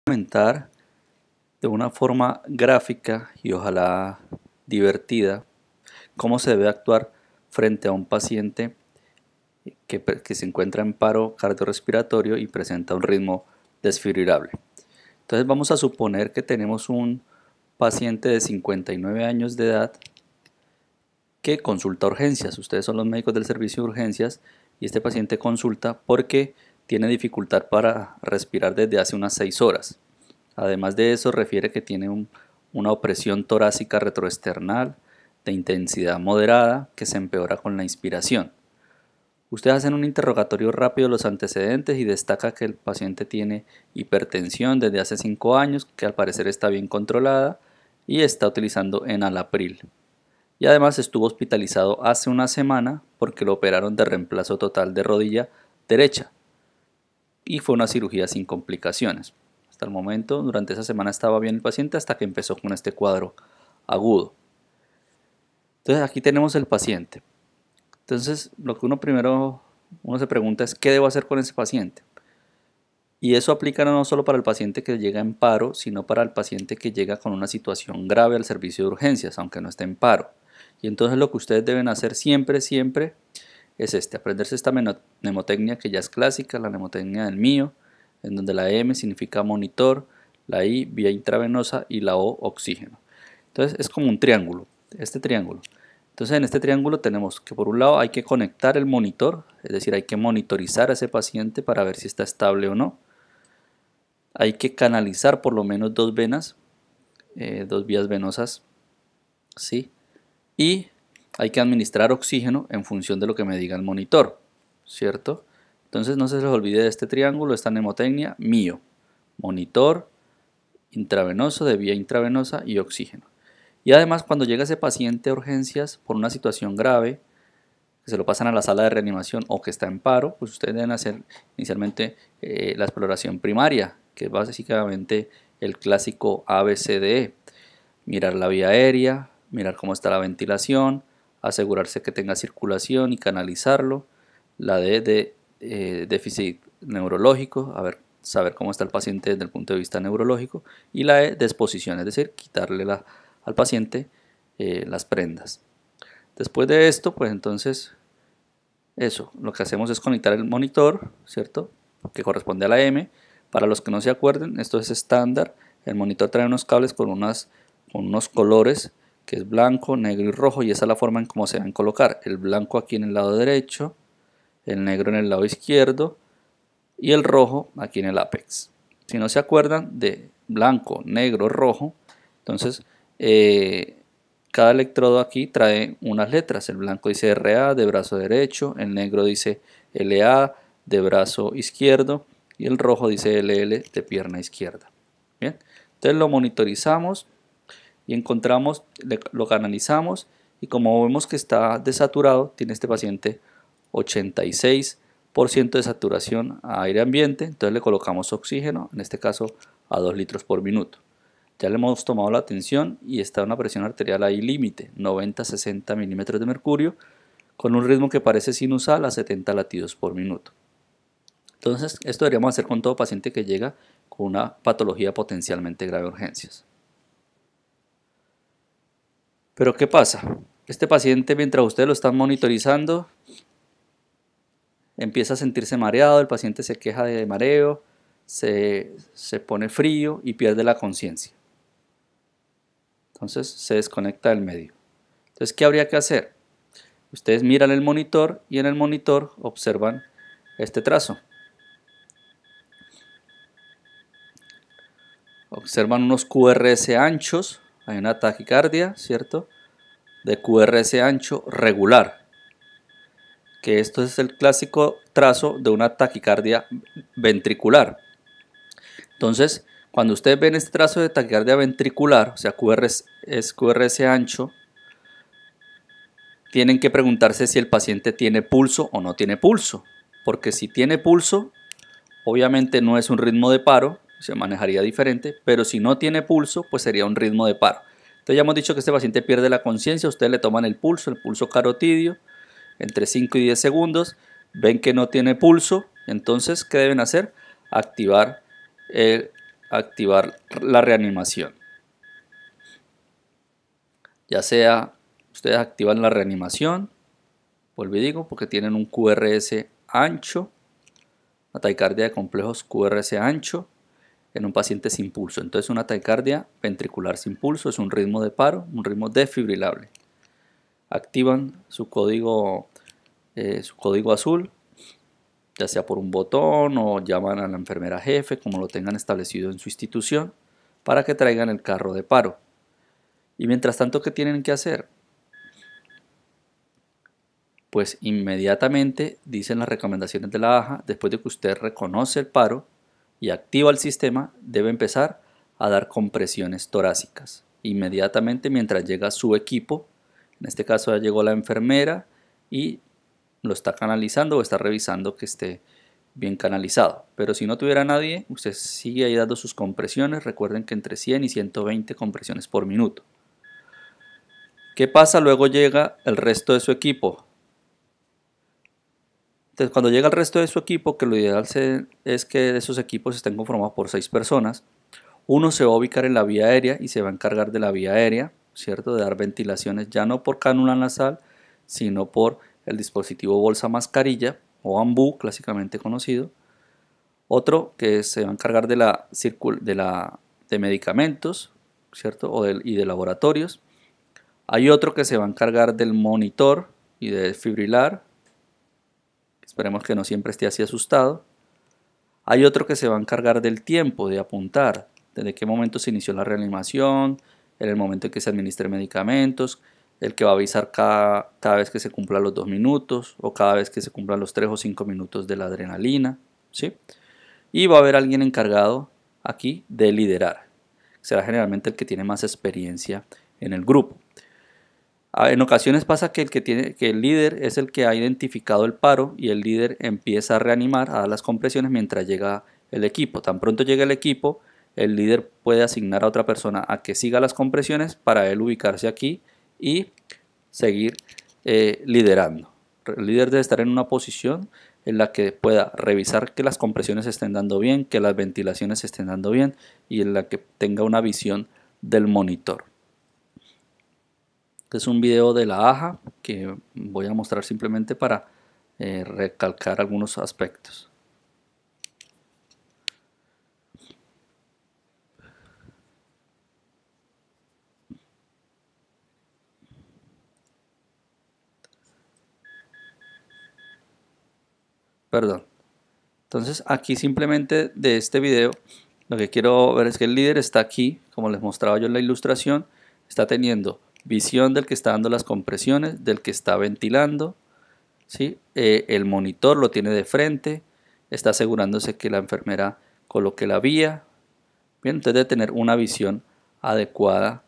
Comentar de una forma gráfica y ojalá divertida cómo se debe actuar frente a un paciente que se encuentra en paro cardiorrespiratorio y presenta un ritmo desfibrilable. Entonces vamos a suponer que tenemos un paciente de 59 años de edad que consulta urgencias. Ustedes son los médicos del servicio de urgencias y este paciente consulta porque tiene dificultad para respirar desde hace unas 6 horas. Además de eso, refiere que tiene una opresión torácica retroesternal de intensidad moderada que se empeora con la inspiración. Ustedes hacen un interrogatorio rápido de los antecedentes y destaca que el paciente tiene hipertensión desde hace 5 años, que al parecer está bien controlada y está utilizando enalapril. Y además estuvo hospitalizado hace una semana porque lo operaron de reemplazo total de rodilla derecha y fue una cirugía sin complicaciones. Hasta el momento, durante esa semana estaba bien el paciente hasta que empezó con este cuadro agudo. Entonces aquí tenemos el paciente. Entonces lo que uno se pregunta es ¿qué debo hacer con ese paciente? Y eso aplica no solo para el paciente que llega en paro, sino para el paciente que llega con una situación grave al servicio de urgencias, aunque no esté en paro. Y entonces lo que ustedes deben hacer siempre es aprenderse esta mnemotecnia que ya es clásica, la mnemotecnia del MIO, en donde la M significa monitor, la I vía intravenosa y la O oxígeno. Entonces es como un triángulo, este triángulo. Entonces en este triángulo tenemos que por un lado hay que conectar el monitor, es decir, hay que monitorizar a ese paciente para ver si está estable o no. Hay que canalizar por lo menos 2 venas, 2 vías venosas, ¿sí? Y hay que administrar oxígeno en función de lo que me diga el monitor, ¿cierto? Entonces no se les olvide de este triángulo, esta mnemotecnia, MIO, monitor, intravenoso, de vía intravenosa y oxígeno. Y además cuando llega ese paciente a urgencias por una situación grave, que se lo pasan a la sala de reanimación o que está en paro, pues ustedes deben hacer inicialmente la exploración primaria, que es básicamente el clásico ABCDE. Mirar la vía aérea, mirar cómo está la ventilación, asegurarse que tenga circulación y canalizarlo. La D de déficit neurológico, saber cómo está el paciente desde el punto de vista neurológico. Y la E de exposición, es decir, quitarle al paciente las prendas. Después de esto, pues entonces, lo que hacemos es conectar el monitor, ¿cierto? Que corresponde a la M. Para los que no se acuerden, esto es estándar. El monitor trae unos cables con unos colores, que es blanco, negro y rojo, y esa es la forma en cómo se deben colocar. El blanco aquí en el lado derecho, el negro en el lado izquierdo y el rojo aquí en el apex. Si no se acuerdan de blanco, negro, rojo, entonces cada electrodo aquí trae unas letras. El blanco dice RA de brazo derecho, el negro dice LA de brazo izquierdo y el rojo dice LL de pierna izquierda. Bien, entonces lo monitorizamos y encontramos, lo canalizamos y como vemos que está desaturado, tiene este paciente 86% de saturación a aire ambiente, entonces le colocamos oxígeno, en este caso a 2 litros por minuto. Ya le hemos tomado la tensión y está una presión arterial ahí límite, 90-60 milímetros de mercurio, con un ritmo que parece sinusal a 70 latidos por minuto. Entonces, esto deberíamos hacer con todo paciente que llega con una patología potencialmente grave de urgencias. Pero ¿qué pasa? Este paciente, mientras ustedes lo están monitorizando, empieza a sentirse mareado, el paciente se queja de mareo, se pone frío y pierde la conciencia. Entonces se desconecta del medio. Entonces, ¿qué habría que hacer? Ustedes miran el monitor y en el monitor observan este trazo. Observan unos QRS anchos, hay una taquicardia, ¿cierto? De QRS ancho regular, que esto es el clásico trazo de una taquicardia ventricular. Entonces, cuando ustedes ven este trazo de taquicardia ventricular, o sea, es QRS ancho, tienen que preguntarse si el paciente tiene pulso o no tiene pulso, porque si tiene pulso, obviamente no es un ritmo de paro, se manejaría diferente, pero si no tiene pulso, pues sería un ritmo de paro. Entonces ya hemos dicho que este paciente pierde la conciencia, ustedes le toman el pulso carotidio, entre 5 y 10 segundos, ven que no tiene pulso, entonces, ¿qué deben hacer? Activar activar la reanimación. Ya sea ustedes activan la reanimación, vuelvo y digo, porque tienen un QRS ancho, una taquicardia de complejos QRS ancho en un paciente sin pulso. Entonces una taquicardia ventricular sin pulso es un ritmo de paro, un ritmo desfibrilable. Activan su código azul, ya sea por un botón o llaman a la enfermera jefe, como lo tengan establecido en su institución, para que traigan el carro de paro. Y mientras tanto, ¿qué tienen que hacer? Pues inmediatamente dicen las recomendaciones de la AJA, después de que usted reconoce el paro y activa el sistema, debe empezar a dar compresiones torácicas. Inmediatamente mientras llega su equipo, en este caso ya llegó la enfermera y lo está canalizando o está revisando que esté bien canalizado. Pero si no tuviera nadie, usted sigue ahí dando sus compresiones. Recuerden que entre 100 y 120 compresiones por minuto. ¿Qué pasa? Luego llega el resto de su equipo. Entonces, cuando llega el resto de su equipo, que lo ideal es que esos equipos estén conformados por 6 personas, uno se va a ubicar en la vía aérea y se va a encargar de la vía aérea, ¿cierto? De dar ventilaciones ya no por cánula nasal, sino por el dispositivo bolsa mascarilla o AMBU, clásicamente conocido. Otro que se va a encargar de medicamentos, ¿cierto? Y de laboratorios. Hay otro que se va a encargar del monitor y de desfibrilar. Esperemos que no siempre esté así asustado. Hay otro que se va a encargar del tiempo, de apuntar, desde qué momento se inició la reanimación, en el momento en que se administren medicamentos, el que va a avisar cada vez que se cumplan los 2 minutos o cada vez que se cumplan los 3 o 5 minutos de la adrenalina, ¿sí? Y va a haber alguien encargado aquí de liderar. Será generalmente el que tiene más experiencia en el grupo. En ocasiones pasa que el líder es el que ha identificado el paro y el líder empieza a reanimar, a dar las compresiones mientras llega el equipo. Tan pronto llega el equipo, el líder puede asignar a otra persona a que siga las compresiones para él ubicarse aquí y seguir liderando. El líder debe estar en una posición en la que pueda revisar que las compresiones estén dando bien, que las ventilaciones estén dando bien y en la que tenga una visión del monitor. Este es un video de la AJA que voy a mostrar simplemente para recalcar algunos aspectos. Perdón. Entonces aquí simplemente de este video lo que quiero ver es que el líder está aquí, como les mostraba yo en la ilustración, está teniendo visión del que está dando las compresiones, del que está ventilando, ¿sí? El monitor lo tiene de frente, está asegurándose que la enfermera coloque la vía. Bien, entonces debe tener una visión adecuada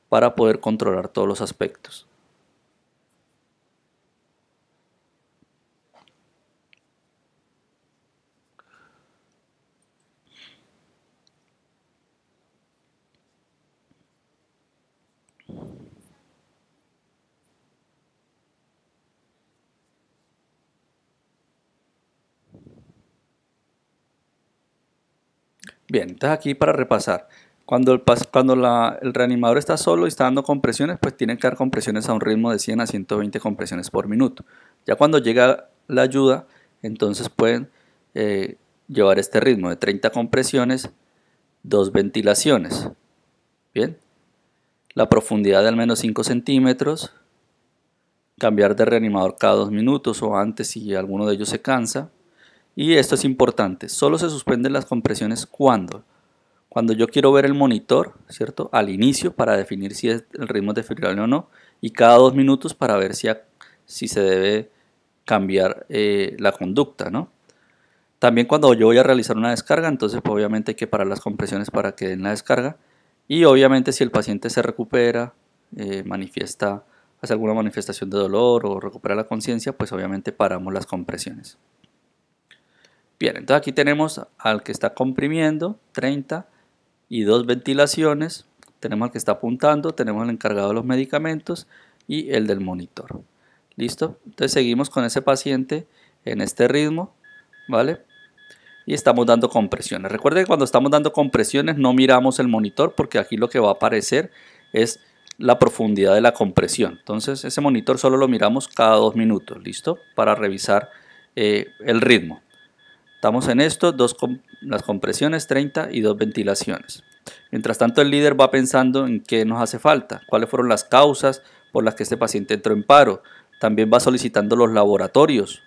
para poder controlar todos los aspectos. Bien, entonces aquí para repasar, cuando el reanimador está solo y está dando compresiones, pues tiene que dar compresiones a un ritmo de 100 a 120 compresiones por minuto. Ya cuando llega la ayuda, entonces pueden llevar este ritmo de 30 compresiones, 2 ventilaciones. Bien, la profundidad de al menos 5 centímetros, cambiar de reanimador cada 2 minutos o antes si alguno de ellos se cansa. Y esto es importante, solo se suspenden las compresiones cuando yo quiero ver el monitor, ¿cierto? Al inicio para definir si el ritmo es desfibrilable o no, y cada 2 minutos para ver si se debe cambiar la conducta, ¿no? También cuando yo voy a realizar una descarga, entonces pues, obviamente hay que parar las compresiones para que den la descarga, y obviamente si el paciente se recupera, hace alguna manifestación de dolor o recupera la conciencia, pues obviamente paramos las compresiones. Bien, entonces aquí tenemos al que está comprimiendo 30 y 2 ventilaciones, tenemos al que está apuntando, tenemos el encargado de los medicamentos y el del monitor. ¿Listo? Entonces seguimos con ese paciente en este ritmo, ¿vale? y estamos dando compresiones. Recuerde que cuando estamos dando compresiones no miramos el monitor porque aquí lo que va a aparecer es la profundidad de la compresión. Entonces ese monitor solo lo miramos cada 2 minutos, ¿listo? Para revisar el ritmo. Estamos en esto, las compresiones 30 y 2 ventilaciones. Mientras tanto el líder va pensando en qué nos hace falta, cuáles fueron las causas por las que este paciente entró en paro. También va solicitando los laboratorios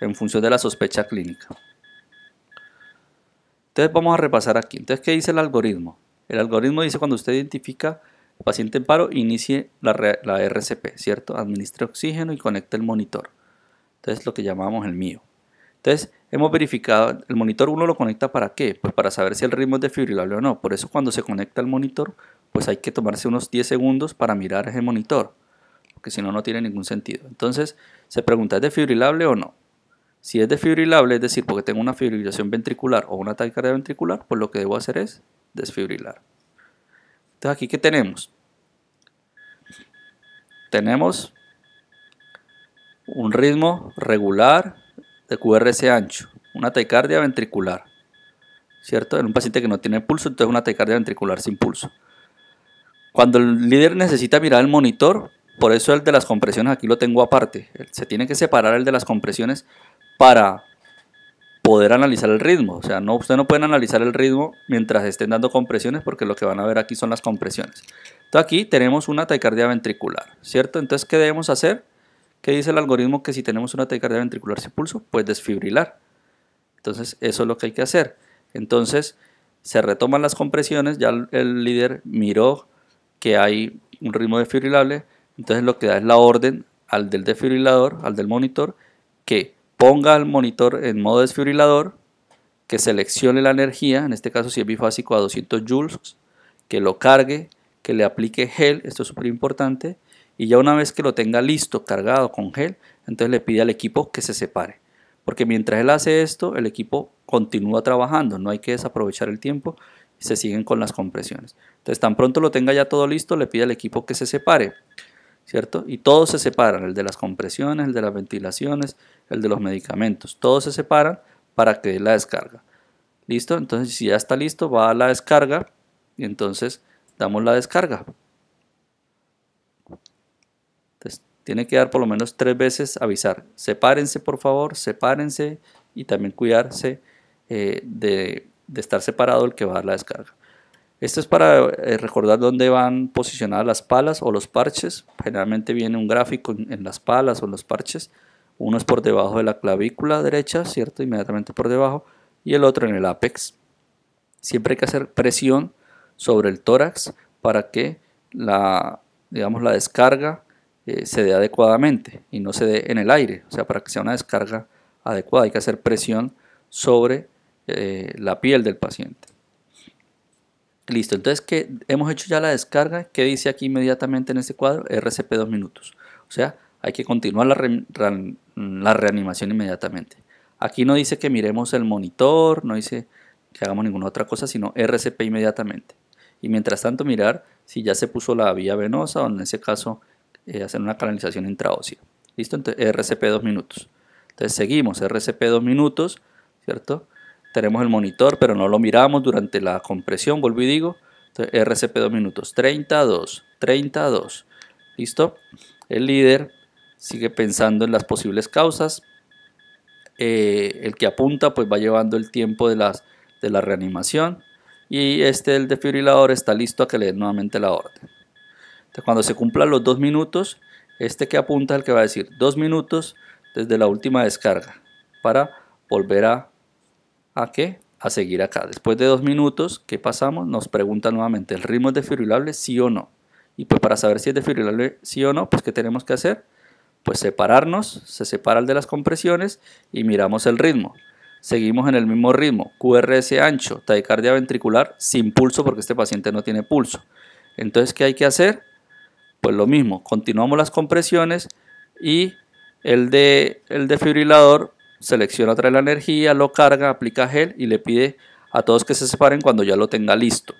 en función de la sospecha clínica. Entonces vamos a repasar aquí. Entonces, ¿qué dice el algoritmo? El algoritmo dice cuando usted identifica paciente en paro, inicie la RCP, ¿cierto? Administre oxígeno y conecte el monitor. Entonces lo que llamamos el mío. Entonces hemos verificado, el monitor uno lo conecta ¿para qué? Pues para saber si el ritmo es desfibrilable o no. Por eso cuando se conecta el monitor, pues hay que tomarse unos 10 segundos para mirar ese monitor, porque si no, no tiene ningún sentido. Entonces se pregunta, ¿es desfibrilable o no? Si es desfibrilable, es decir, porque tengo una fibrilación ventricular o una taquicardia ventricular, pues lo que debo hacer es desfibrilar. Entonces aquí, ¿qué tenemos? Tenemos un ritmo regular de QRS ancho, una taquicardia ventricular, ¿cierto? En un paciente que no tiene pulso, entonces una taquicardia ventricular sin pulso. Cuando el líder necesita mirar el monitor, por eso el de las compresiones aquí lo tengo aparte. Se tiene que separar el de las compresiones para poder analizar el ritmo. O sea, ustedes no pueden analizar el ritmo mientras estén dando compresiones porque lo que van a ver aquí son las compresiones. Entonces aquí tenemos una taquicardia ventricular, ¿cierto? Entonces, ¿qué debemos hacer? ¿Qué dice el algoritmo? Que si tenemos una taquicardia ventricular sin pulso, pues desfibrilar. Entonces eso es lo que hay que hacer. Entonces se retoman las compresiones, ya el líder miró que hay un ritmo desfibrilable, entonces lo que da es la orden al del desfibrilador, al del monitor, que ponga al monitor en modo desfibrilador, que seleccione la energía, en este caso si es bifásico a 200 joules, que lo cargue, que le aplique gel, esto es súper importante, y ya una vez que lo tenga listo, cargado con gel, entonces le pide al equipo que se separe. Porque mientras él hace esto, el equipo continúa trabajando, no hay que desaprovechar el tiempo y se siguen con las compresiones. Entonces, tan pronto lo tenga ya todo listo, le pide al equipo que se separe, ¿cierto? Y todos se separan, el de las compresiones, el de las ventilaciones, el de los medicamentos, todos se separan para que dé la descarga. ¿Listo? Entonces, si ya está listo, va a la descarga y entonces damos la descarga. Entonces, tiene que dar por lo menos 3 veces avisar. Sepárense, por favor, sepárense y también cuidarse de estar separado el que va a dar la descarga. Esto es para recordar dónde van posicionadas las palas o los parches. Generalmente viene un gráfico en las palas o en los parches. Uno es por debajo de la clavícula derecha, ¿cierto? Inmediatamente por debajo. Y el otro en el ápex. Siempre hay que hacer presión sobre el tórax para que la descarga se dé adecuadamente y no se dé en el aire. O sea, para que sea una descarga adecuada hay que hacer presión sobre la piel del paciente. Listo, entonces que hemos hecho ya la descarga. ¿Qué dice aquí inmediatamente en este cuadro? RCP 2 minutos. O sea, hay que continuar la reanimación inmediatamente. Aquí no dice que miremos el monitor, no dice que hagamos ninguna otra cosa, sino RCP inmediatamente. Y mientras tanto mirar si ya se puso la vía venosa o en ese caso hacer una canalización intraósea. Listo, entonces RCP 2 minutos. Entonces seguimos RCP 2 minutos, ¿cierto? Tenemos el monitor, pero no lo miramos durante la compresión, vuelvo y digo. Entonces, RCP 2 minutos, 32, 32. ¿Listo? El líder sigue pensando en las posibles causas. El que apunta pues va llevando el tiempo de la reanimación. Y el desfibrilador está listo a que le den nuevamente la orden. Entonces, cuando se cumplan los 2 minutos, este que apunta es el que va a decir 2 minutos desde la última descarga para volver a seguir acá. Después de 2 minutos, ¿qué pasamos? Nos pregunta nuevamente, ¿el ritmo es desfibrilable? ¿Sí o no? Y pues para saber si es desfibrilable sí o no, pues ¿qué tenemos que hacer? Pues separarnos, se separa el de las compresiones y miramos el ritmo. Seguimos en el mismo ritmo, QRS ancho, taquicardia ventricular sin pulso porque este paciente no tiene pulso. Entonces, ¿qué hay que hacer? Pues lo mismo, continuamos las compresiones y el desfibrilador selecciona, trae la energía, lo carga, aplica gel y le pide a todos que se separen cuando ya lo tenga listo.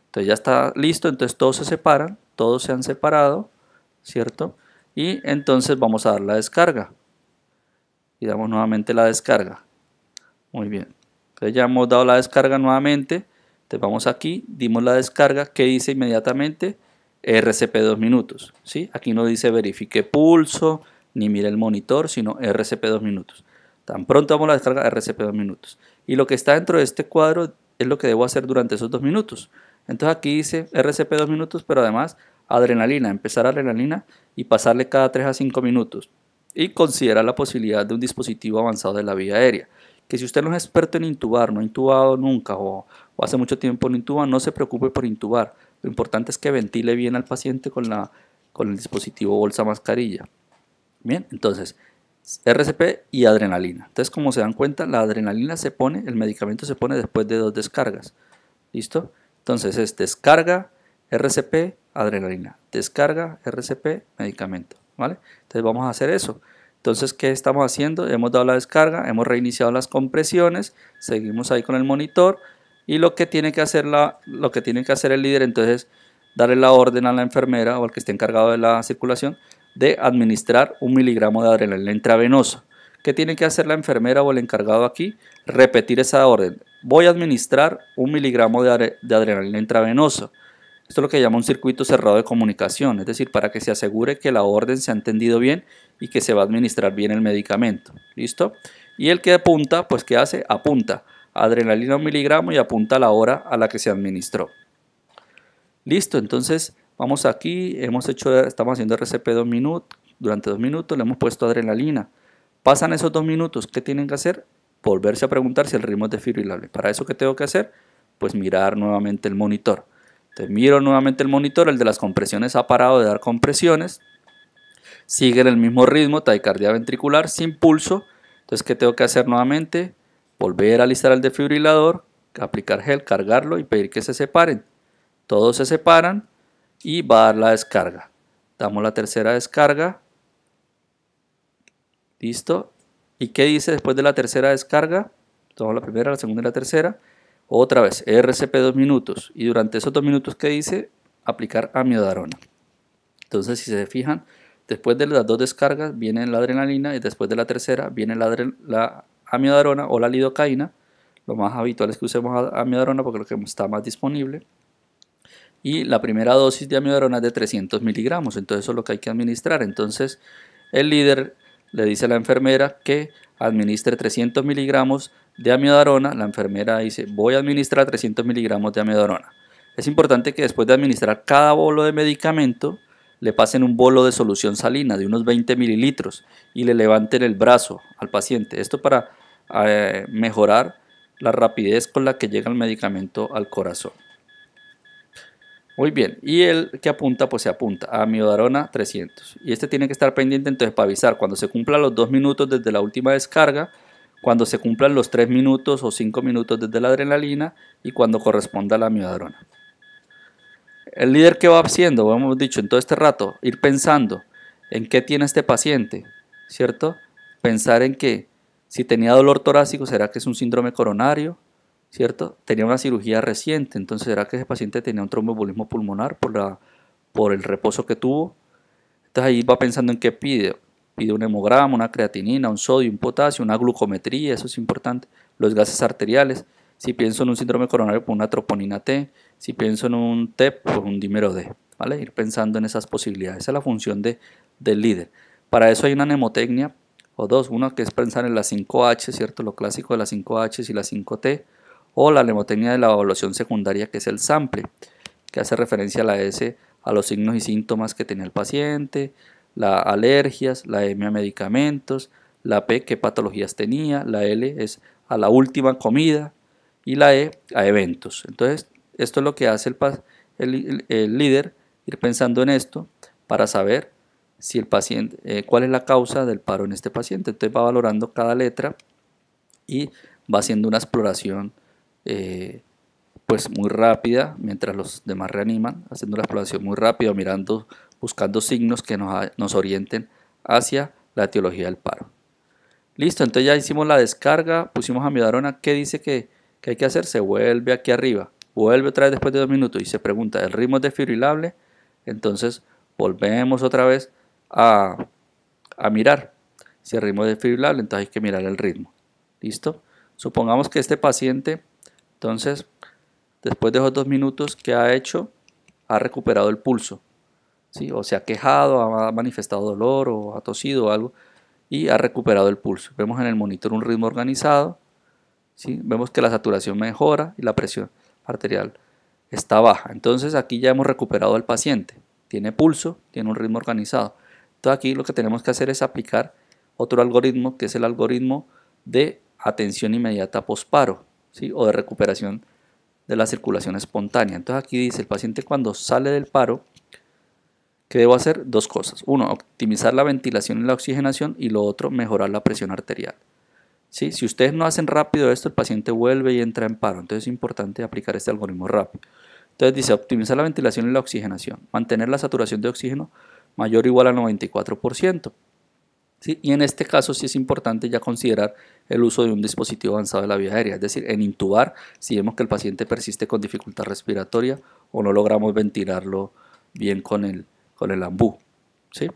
Entonces ya está listo, entonces todos se separan, todos se han separado, ¿cierto? Y entonces vamos a dar la descarga. Y damos nuevamente la descarga. Muy bien. Entonces ya hemos dado la descarga nuevamente. Entonces vamos aquí, dimos la descarga, que dice inmediatamente RCP 2 minutos. ¿Sí? Aquí no dice verifique pulso, ni mire el monitor, sino RCP 2 minutos. Tan pronto damos la descarga, RCP 2 minutos. Y lo que está dentro de este cuadro es lo que debo hacer durante esos 2 minutos. Entonces aquí dice RCP 2 minutos, pero además adrenalina, empezar adrenalina y pasarle cada 3 a 5 minutos. Y considera la posibilidad de un dispositivo avanzado de la vía aérea. Que si usted no es experto en intubar, no ha intubado nunca o hace mucho tiempo no intuba, no se preocupe por intubar. Lo importante es que ventile bien al paciente con el dispositivo bolsa mascarilla. Bien, entonces RCP y adrenalina. Entonces, como se dan cuenta, la adrenalina se pone, el medicamento se pone después de 2 descargas. ¿Listo? Entonces es descarga, RCP, adrenalina. Descarga, RCP, medicamento. ¿Vale? Entonces vamos a hacer eso. Entonces, ¿qué estamos haciendo? Hemos dado la descarga, hemos reiniciado las compresiones, seguimos ahí con el monitor y lo que tiene que hacer el líder entonces darle la orden a la enfermera o al que esté encargado de la circulación de administrar 1 miligramo de adrenalina intravenosa. ¿Qué tiene que hacer la enfermera o el encargado aquí? Repetir esa orden. Voy a administrar 1 miligramo de adrenalina intravenosa. Esto es lo que llama un circuito cerrado de comunicación, es decir, para que se asegure que la orden se ha entendido bien y que se va a administrar bien el medicamento. ¿Listo? Y el que apunta, pues ¿qué hace? Apunta adrenalina 1 miligramo y apunta la hora a la que se administró. Listo, entonces vamos aquí, estamos haciendo RCP 2 minutos, durante 2 minutos le hemos puesto adrenalina. Pasan esos 2 minutos, ¿qué tienen que hacer? Volverse a preguntar si el ritmo es desfibrilable. ¿Para eso qué tengo que hacer? Pues mirar nuevamente el monitor. Entonces miro nuevamente el monitor, el de las compresiones ha parado de dar compresiones, sigue en el mismo ritmo, taquicardia ventricular, sin pulso. Entonces, ¿qué tengo que hacer nuevamente? Volver a alistar el desfibrilador, aplicar gel, cargarlo y pedir que se separen. Todos se separan y va a dar la descarga. Damos la tercera descarga. Listo. ¿Y qué dice después de la tercera descarga? Tomamos la primera, la segunda y la tercera. Otra vez, RCP 2 minutos. Y durante esos 2 minutos, ¿qué dice? Aplicar amiodarona. Entonces, si se fijan, después de las 2 descargas viene la adrenalina y después de la tercera viene la amiodarona o la lidocaína. Lo más habitual es que usemos amiodarona porque es lo que está más disponible. Y la primera dosis de amiodarona es de 300 miligramos, entonces eso es lo que hay que administrar. Entonces el líder le dice a la enfermera que administre 300 miligramos de amiodarona. La enfermera dice, voy a administrar 300 miligramos de amiodarona. Es importante que después de administrar cada bolo de medicamento, le pasen un bolo de solución salina de unos 20 mililitros y le levanten el brazo al paciente. Esto para mejorar la rapidez con la que llega el medicamento al corazón. Muy bien, y el que apunta, pues se apunta a amiodarona 300. Y este tiene que estar pendiente entonces para avisar cuando se cumplan los 2 minutos desde la última descarga, cuando se cumplan los 3 minutos o 5 minutos desde la adrenalina y cuando corresponda a la amiodarona. El líder que va haciendo, hemos dicho en todo este rato, ir pensando en qué tiene este paciente, ¿cierto? Pensar en que si tenía dolor torácico, ¿será que es un síndrome coronario? ¿Cierto? Tenía una cirugía reciente, entonces ¿será que ese paciente tenía un tromboembolismo pulmonar por el reposo que tuvo? Entonces ahí va pensando en qué pide. Pide un hemograma, una creatinina, un sodio, un potasio, una glucometría, eso es importante. Los gases arteriales. Si pienso en un síndrome coronario, por una troponina T. Si pienso en un TEP, por un dímero D. ¿Vale? Ir pensando en esas posibilidades. Esa es la función del líder. Para eso hay una mnemotecnia o dos. Una que es pensar en las 5H, ¿cierto? Lo clásico de las 5H y las 5T. O la mnemotecnia de la evaluación secundaria, que es el sample, que hace referencia a la S a los signos y síntomas que tenía el paciente, la alergias, la M a medicamentos, la P qué patologías tenía, la L es a la última comida y la E a eventos. Entonces, esto es lo que hace el líder, ir pensando en esto para saber si el paciente, cuál es la causa del paro en este paciente. Entonces va valorando cada letra y va haciendo una exploración pues muy rápida mientras los demás reaniman, haciendo una exploración muy rápida, buscando signos que nos orienten hacia la etiología del paro. Listo, entonces ya hicimos la descarga, pusimos amiodarona. ¿Qué dice que hay que hacer? Se vuelve aquí arriba, vuelve otra vez después de 2 minutos y se pregunta, ¿el ritmo es desfibrilable? Entonces volvemos otra vez a mirar si el ritmo es desfibrilable, entonces hay que mirar el ritmo. ¿Listo? Supongamos que este paciente, entonces, después de esos 2 minutos, ¿qué ha hecho? Ha recuperado el pulso, ¿sí? O se ha quejado, ha manifestado dolor o ha tosido o algo y ha recuperado el pulso. Vemos en el monitor un ritmo organizado, ¿sí? Vemos que la saturación mejora y la presión arterial está baja. Entonces aquí ya hemos recuperado al paciente. Tiene pulso, tiene un ritmo organizado. Entonces aquí lo que tenemos que hacer es aplicar otro algoritmo, que es el algoritmo de atención inmediata posparo, ¿sí? O de recuperación de la circulación espontánea. Entonces aquí dice, el paciente cuando sale del paro, ¿qué debo hacer? Dos cosas. Uno, optimizar la ventilación y la oxigenación, y lo otro, mejorar la presión arterial. ¿Sí? Si ustedes no hacen rápido esto, el paciente vuelve y entra en paro. Entonces es importante aplicar este algoritmo rápido. Entonces dice, optimizar la ventilación y la oxigenación, mantener la saturación de oxígeno mayor o igual al 94%. ¿Sí? Y en este caso sí es importante ya considerar el uso de un dispositivo avanzado de la vía aérea, es decir, en intubar si vemos que el paciente persiste con dificultad respiratoria o no logramos ventilarlo bien con el AMBU. ¿Sí?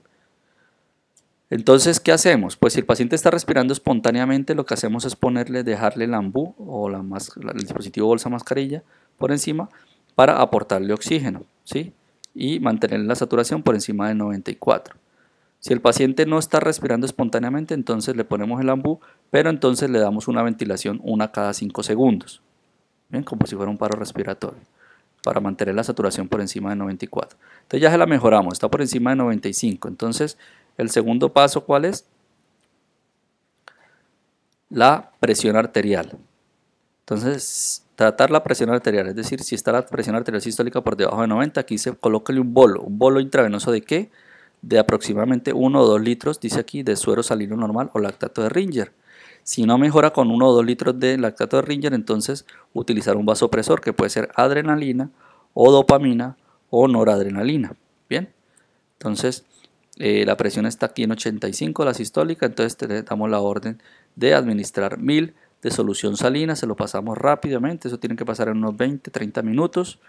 Entonces, ¿qué hacemos? Pues si el paciente está respirando espontáneamente, lo que hacemos es dejarle el AMBU o el dispositivo bolsa mascarilla por encima para aportarle oxígeno, ¿sí? Y mantener la saturación por encima de 94. Si el paciente no está respirando espontáneamente, entonces le ponemos el AMBU, pero entonces le damos una ventilación una cada 5 segundos, ¿bien? Como si fuera un paro respiratorio, para mantener la saturación por encima de 94. Entonces ya se la mejoramos, está por encima de 95. Entonces, el segundo paso, ¿cuál es? La presión arterial. Entonces, tratar la presión arterial, es decir, si está la presión arterial sistólica por debajo de 90, aquí se colóquele un bolo intravenoso ¿de qué? De aproximadamente 1 o 2 litros, dice aquí, de suero salino normal o lactato de Ringer. Si no mejora con 1 o 2 litros de lactato de Ringer, entonces utilizar un vasopresor que puede ser adrenalina o dopamina o noradrenalina. Bien, entonces la presión está aquí en 85, la sistólica, entonces le damos la orden de administrar 1000 de solución salina, se lo pasamos rápidamente, eso tiene que pasar en unos 20-30 minutos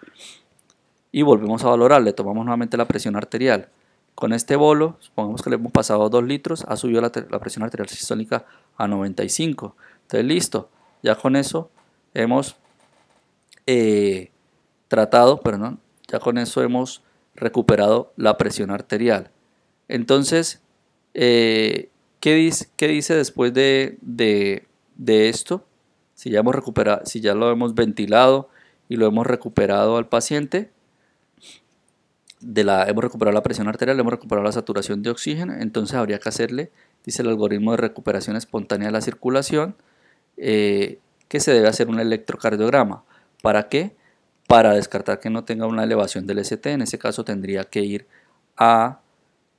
y volvemos a valorar, le tomamos nuevamente la presión arterial. Con este bolo, supongamos que le hemos pasado 2 litros, ha subido la presión arterial sistólica a 95. Entonces listo, ya con eso hemos ya con eso hemos recuperado la presión arterial. Entonces, ¿qué dice después de esto? Si ya si ya lo hemos ventilado y lo hemos recuperado al paciente, hemos recuperado la presión arterial, hemos recuperado la saturación de oxígeno, entonces habría que hacerle, dice el algoritmo de recuperación espontánea de la circulación, que se debe hacer un electrocardiograma. ¿Para qué? Para descartar que no tenga una elevación del ST. En ese caso tendría que ir a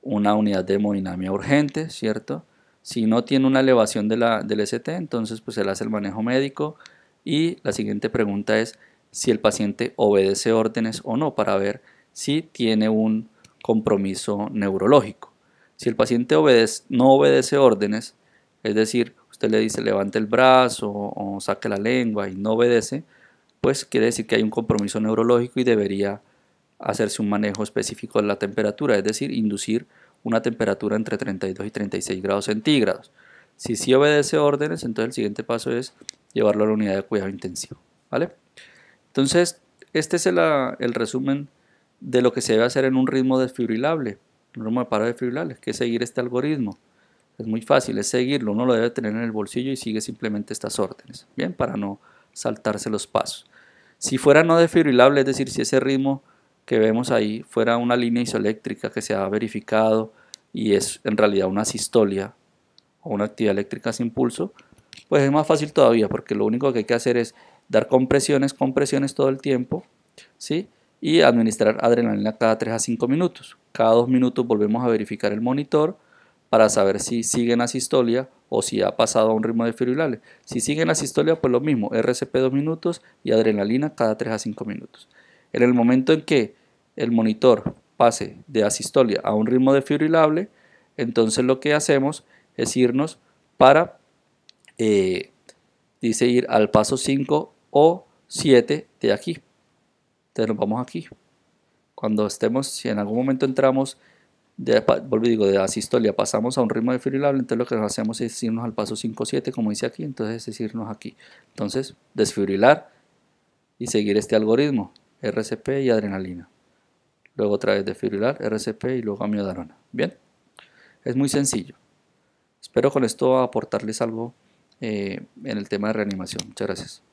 una unidad de hemodinamia urgente, ¿cierto? Si no tiene una elevación del ST, entonces pues se le hace el manejo médico. Y la siguiente pregunta es si el paciente obedece órdenes o no, para ver si tiene un compromiso neurológico. Si el paciente no obedece órdenes, es decir, usted le dice levante el brazo o saque la lengua y no obedece, pues quiere decir que hay un compromiso neurológico y debería hacerse un manejo específico de la temperatura, es decir, inducir una temperatura entre 32 y 36 grados centígrados. Si sí obedece órdenes, entonces el siguiente paso es llevarlo a la unidad de cuidado intensivo, ¿vale? Entonces, este es el resumen de lo que se debe hacer en un ritmo desfibrilable, un ritmo de paro desfibrilable, que es seguir este algoritmo. Es muy fácil, es seguirlo, uno lo debe tener en el bolsillo y sigue simplemente estas órdenes, bien, para no saltarse los pasos. Si fuera no desfibrilable, es decir, si ese ritmo que vemos ahí fuera una línea isoeléctrica que se ha verificado y es en realidad una sistolia o una actividad eléctrica sin pulso, pues es más fácil todavía, porque lo único que hay que hacer es dar compresiones todo el tiempo, ¿sí? Y administrar adrenalina cada 3 a 5 minutos. Cada 2 minutos volvemos a verificar el monitor para saber si sigue en asistolia o si ha pasado a un ritmo desfibrilable. Si sigue en asistolia, pues lo mismo, RCP 2 minutos y adrenalina cada 3 a 5 minutos. En el momento en que el monitor pase de asistolia a un ritmo desfibrilable, entonces lo que hacemos es irnos para, dice ir al paso 5 o 7 de aquí. Entonces nos vamos aquí. Cuando estemos, si en algún momento entramos Vuelvo y digo, de asistolia pasamos a un ritmo desfibrilable, entonces lo que hacemos es irnos al paso 5-7, como dice aquí, entonces es irnos aquí. Entonces, desfibrilar y seguir este algoritmo, RCP y adrenalina. Luego otra vez desfibrilar, RCP y luego amiodarona. Bien, es muy sencillo. Espero con esto aportarles algo en el tema de reanimación. Muchas gracias.